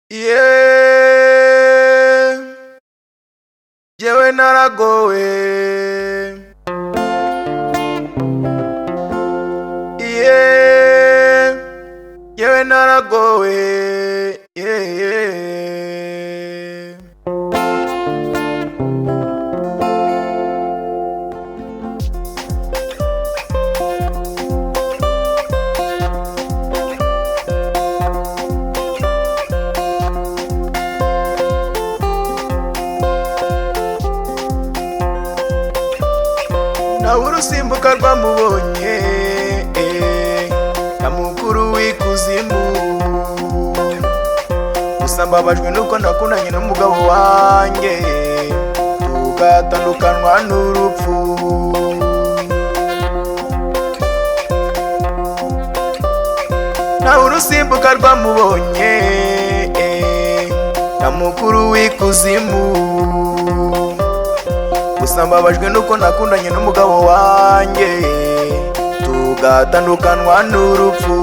Yeah, jewe naragowe. Yeah, jewe naragowe. Yeah. Nawe urusimbuka rwamubonye na mukuru w'ikuzimu, gusa mbabajwe nuko nakundanye n'umugabo wanjye tugatandukanwa n'urupfu. Nawe urusimbuka rwamubonye na mukuru w'ikuzimu, gusa mbabajwe nuko nakundanye n'umugabo wanjye tugatandukanwa n'urupfu.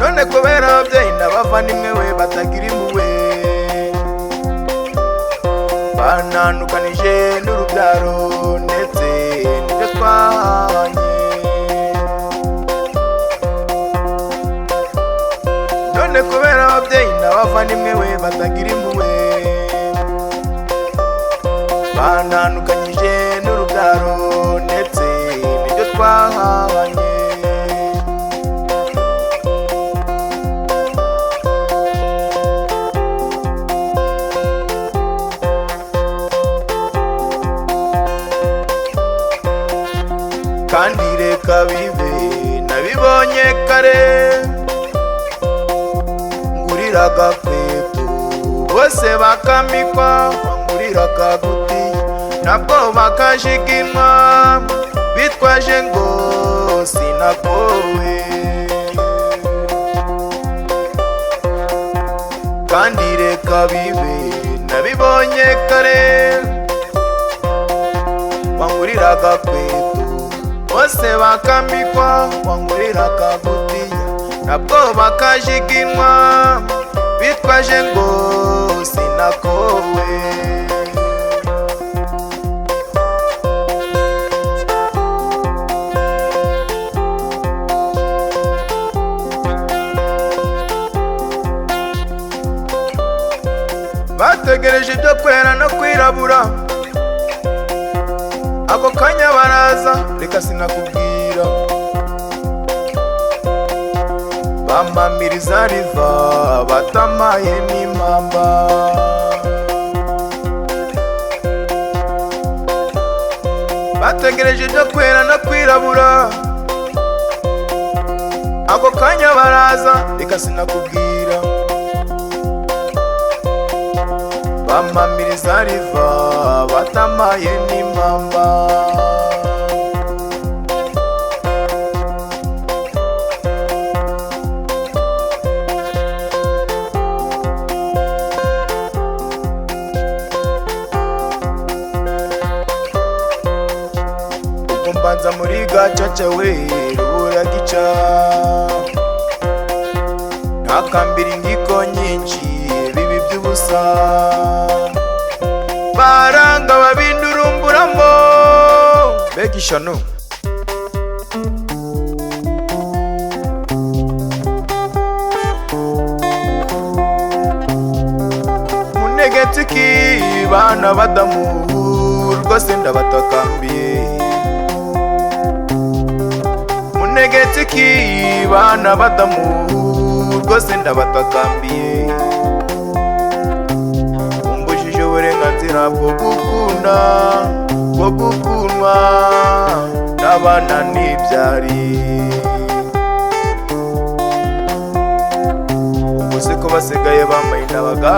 None kubera ababyeyi n'abavandimwe we batagira impuhwe, banandukanije n'urubyaro ndetse n'ibyo twahanye. None kubera ababyeyi n'abavandimwe we batagira impuhwe, bananukanyije n'urubyaro ndetse n'ibyo twahanye. Kandi reka bibe nabibonye kare, ngurira agakweto bose bakamikwa, ngurira akaguti nabwo bakajiginwa, bitwaje ngo sinagowe. Kandi reka bibe nabibonye kare, wangurira agakweto bose bakamikwa, wangurira akagutiya nabwo bakajiginwa, bitwaje ngo sinakowe. Bategereje ibyo kwera no kwirabura, ako kanya baraza reka sinakubwira, bamamiriza riva batamaye n'impamba. Bategereje ibyo kwera no kwirabura, ako kanya baraza reka sinakubwira, bamamiriza riva batamaye n'impamba. Mbanza muri gacaca we rubura gica, ntakambira ingiko nyinshi bibi by'ubusa, baranga babindurumburamo mbega ishano. Munegetse iki bana badamu rwose ndabatakambiye, munegetse iki bana badamu rwose ndabatakambiye, umbujije uburenganzira bwo gukunda, bwo gukundwa n'abana n'ibyari. Ubuse ko basigaye bambaye indabaga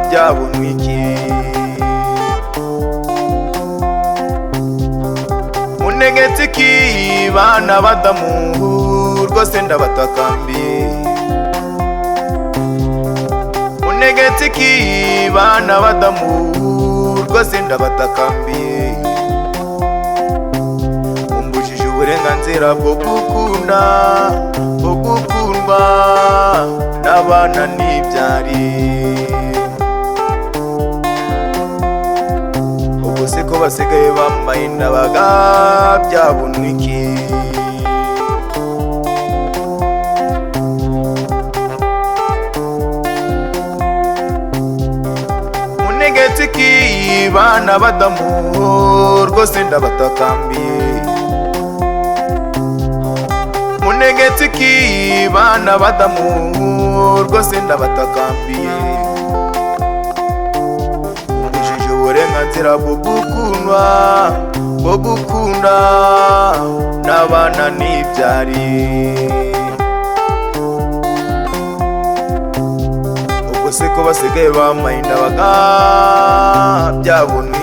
byabunwiki, munegetse iki bana badamu rwose ndabatakambiye, munegetse iki bana badamu rwose ndabatakambiye. uburenganzira bwo gukunda, bwo gukundwa n'abana n'ibyari. Ubu siko basigaye bambaye indabaga, byabunwa iki? Munegetse iki bana b'Adamu, rwose ndabatakambiye. Munegetse iki bana b'Adamu, rwose ndabatakambiye. Ubujije uburenganzira bwo gukundwa, bwo gukunda n'abana n'ibyari. Ubwo siko basigaye bambaye indabaga, byabunwa